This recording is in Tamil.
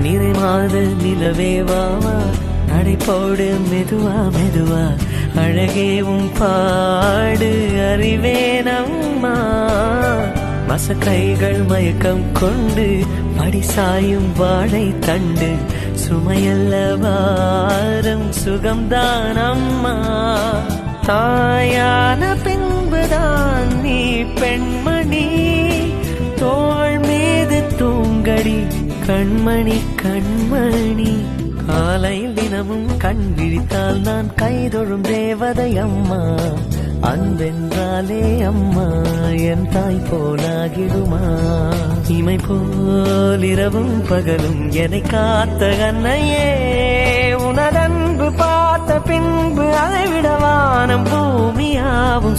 நிறை மாத நிலவேவாவா நடைபோடு மெதுவா மெதுவா அழகேவும் பாடு அறிவேனம்மா மசக்கைகள் மயக்கம் கொண்டு படிசாயும் வாழை தண்டு சுமையல்ல வாரம் சுகம்தான் அம்மா தாயான பின்புதான் நீ பெண்மணி தோள் மீது தூங்கடி கண்மணி கண்மணி காலையில் தினமும் கண் விழித்தால் நான் கைதொழும் தேவதை அம்மா அன்பென்றாலே அம்மா என் தாய் போலாகிடுமா இமை போல் இரவும் பகலும் என்னை காத்த கண்ணையே உனதன்பு பார்த்த பின்பு அதை விட வானம் பூமியாவும்